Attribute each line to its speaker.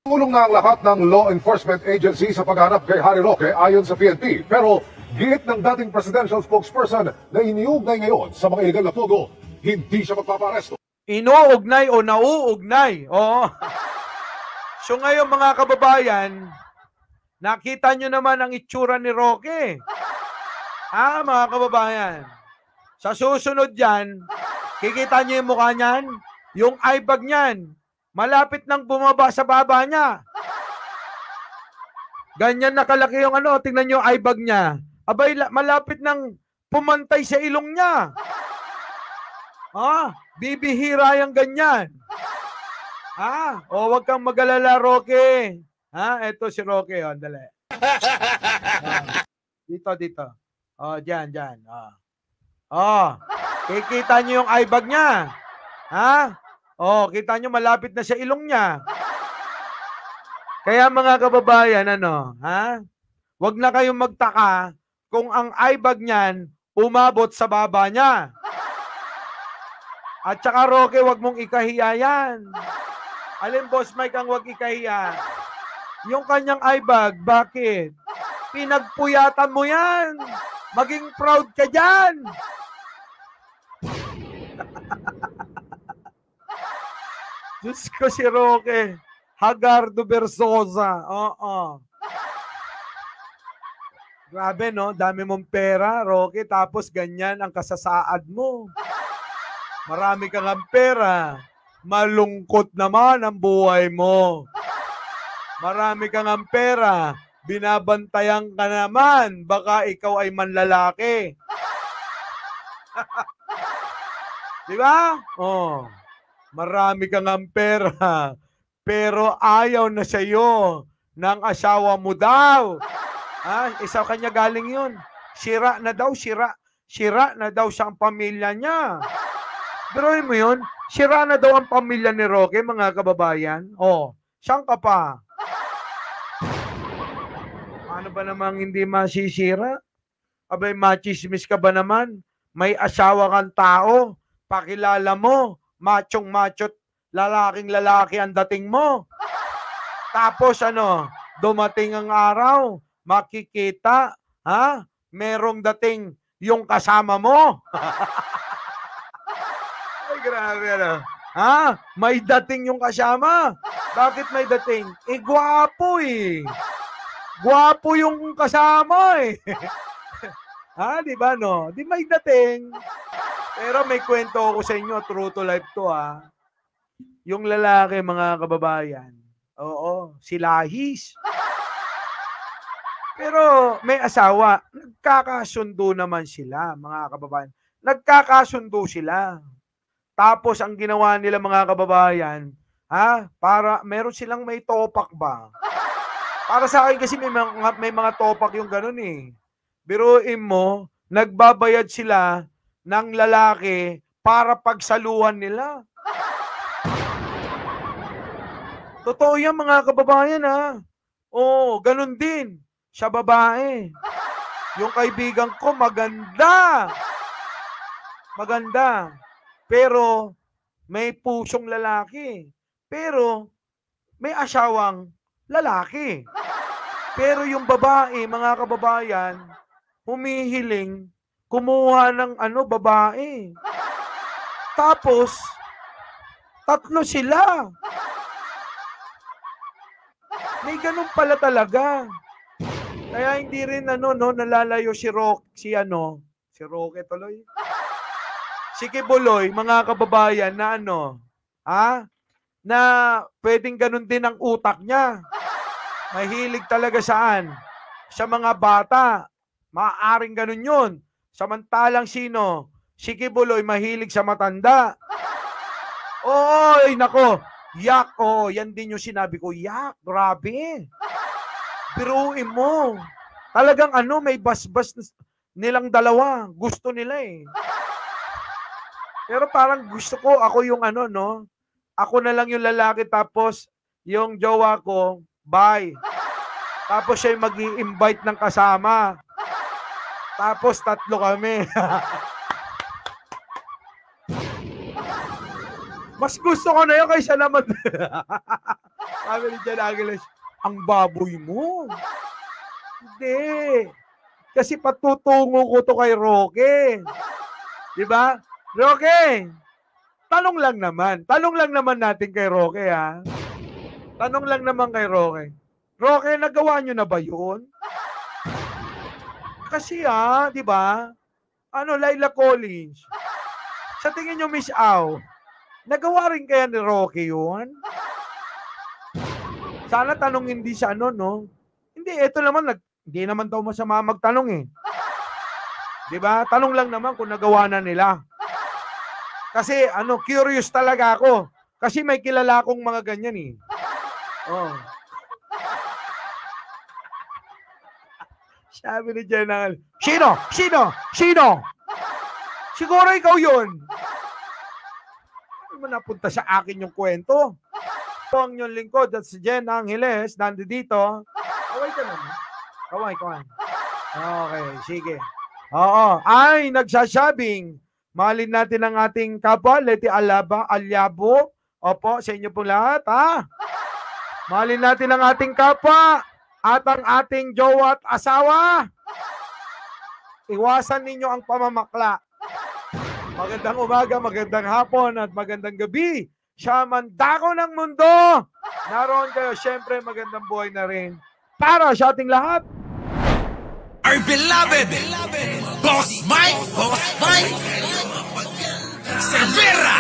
Speaker 1: Tulong na ang lahat ng law enforcement agency sa paghanap kay Harry Roque ayon sa PNP. Pero giit ng dating presidential spokesperson na iniugnay ngayon sa mga illegal na pogo, hindi siya magpaparesto.
Speaker 2: Inuugnay o nauugnay. Oo. So ngayon mga kababayan, nakita nyo naman ang itsura ni Roque. Mga kababayan. Sa susunod yan, kikita nyo yung mukha niyan, yung eye bag niyan, malapit nang bumaba sa baba niya. Ganyan nakalaki yung tingnan nyo yung eye bag niya. Abay, malapit nang pumantay sa ilong niya. Bibihira yung ganyan. Wag kang mag-alala, Roque. Eto si Roque, dali. Dito. Diyan. Kikita nyo yung eye bag niya. Kita nyo malapit na sa ilong niya. Kaya mga kababayan, wag na kayong magtaka kung ang eye bag niyan umabot sa baba niya. At saka Roque, wag mong ikahiya yan. Alin, Boss Mike, ang wag ikahiya? Yung kanyang eye bag, bakit? Pinagpuyatan mo yan. Maging proud ka dyan. Diyos ko si Roque. Hagardo Versosa. Grabe, no? Dami mong pera, Roque, tapos ganyan ang kasasaad mo. Marami kang ang pera. Malungkot naman ang buhay mo. Marami kang ang pera. Binabantayan ka naman. Baka ikaw ay manlalaki. Di ba? Marami kang ang pera. Pero ayaw na sa iyo ng asawa mo daw. Isa kanya galing yun. Sira na daw siya ang pamilya niya. Biruin mo yun, sira na daw ang pamilya ni Roque, mga kababayan. Saan ka pa? Ano ba namang hindi masisira? Abay, machismis ka ba naman? May asawa kang tao, pakilala mo, machong-machot, lalaking-lalaki ang dating mo. Tapos dumating ang araw, makikita, merong dating yung kasama mo. Ay, grabe, may dating yung kasama. Bakit may dating? Gwapo eh. Gwapo yung kasama eh. Di ba, no? Di may dating. Pero may kwento ako sa inyo, true to life to, Yung lalaki, mga kababayan, si Lahis. Pero may asawa, nagkakasundo naman sila, mga kababayan. Nagkakasundo sila. Tapos ang ginawa nila, mga kababayan, para meron silang may topak ba? Para sa akin kasi may mga topak yung ganun eh. Biruin mo, nagbabayad sila ng lalaki para pagsaluhan nila. Totoo yan, mga kababayan, ganun din sa babae. Yung kaibigan ko, maganda. Maganda. Pero may pusong lalaki. Pero may asawang lalaki. Pero yung babae, mga kababayan, humihiling kumuha ng babae. Tapos, 3 sila. May ganun pala talaga. Kaya hindi rin nalalayo si Roque tuloy. Si Kibuloy, mga kababayan, na na pwedeng ganun din ang utak niya. Mahilig talaga saan? Sa mga bata. Maaaring ganun yun. Samantalang sino? Si Kibuloy, mahilig sa matanda. Nako. Yak, yan din yung sinabi ko. Yak, grabe. Biruin mo. Talagang may basbas nilang dalawa. Gusto nila eh. Pero parang gusto ko, ako yung ako na lang yung lalaki, tapos yung jowa ko, bye. Tapos siya yung mag-i-invite ng kasama. Tapos 3 kami. Mas gusto ko na yun kaysa naman. Sabi ni Jan Angeles, ang baboy mo. Hindi. Kasi patutungo ko to kay Roque. Di ba? Roque, tanong lang naman. Tanong lang naman natin kay Roque, ha? Tanong lang naman kay Roque. Roque, nagawa nyo na ba yun? Kasi di ba? Laila Collins. Sa tingin nyo, Miss Au, nagawa rin kaya ni Roque yun? Sana tanongin din sa no? Hindi, ito naman, hindi naman daw masama magtanong eh. Di ba? Tanong lang naman kung nagawa na nila. Kasi, curious talaga ako. Kasi may kilala akong mga ganyan eh. Oh. Sabi ni General, Sino? Siguro ikaw yun. Ano mo napunta sa akin yung kwento? Ito ang yung lingkod at si Jen Angeles, nandito. Kaway ka naman. Kaway. Okay, sige. Oo. Ay, nagsasabing, mahalin natin ang ating kapwa, Leti Alyabo. Opo, sa inyo pong lahat, ha? Mahalin natin ang ating kapwa at ang ating jowa at asawa. Iwasan ninyo ang pamamakla. Magandang umaga, magandang hapon at magandang gabi. Siya man dako ng mundo. Naroon kayo, syempre magandang buhay na rin. Para sa ating lahat.
Speaker 3: Our beloved Boss Mike Cervera.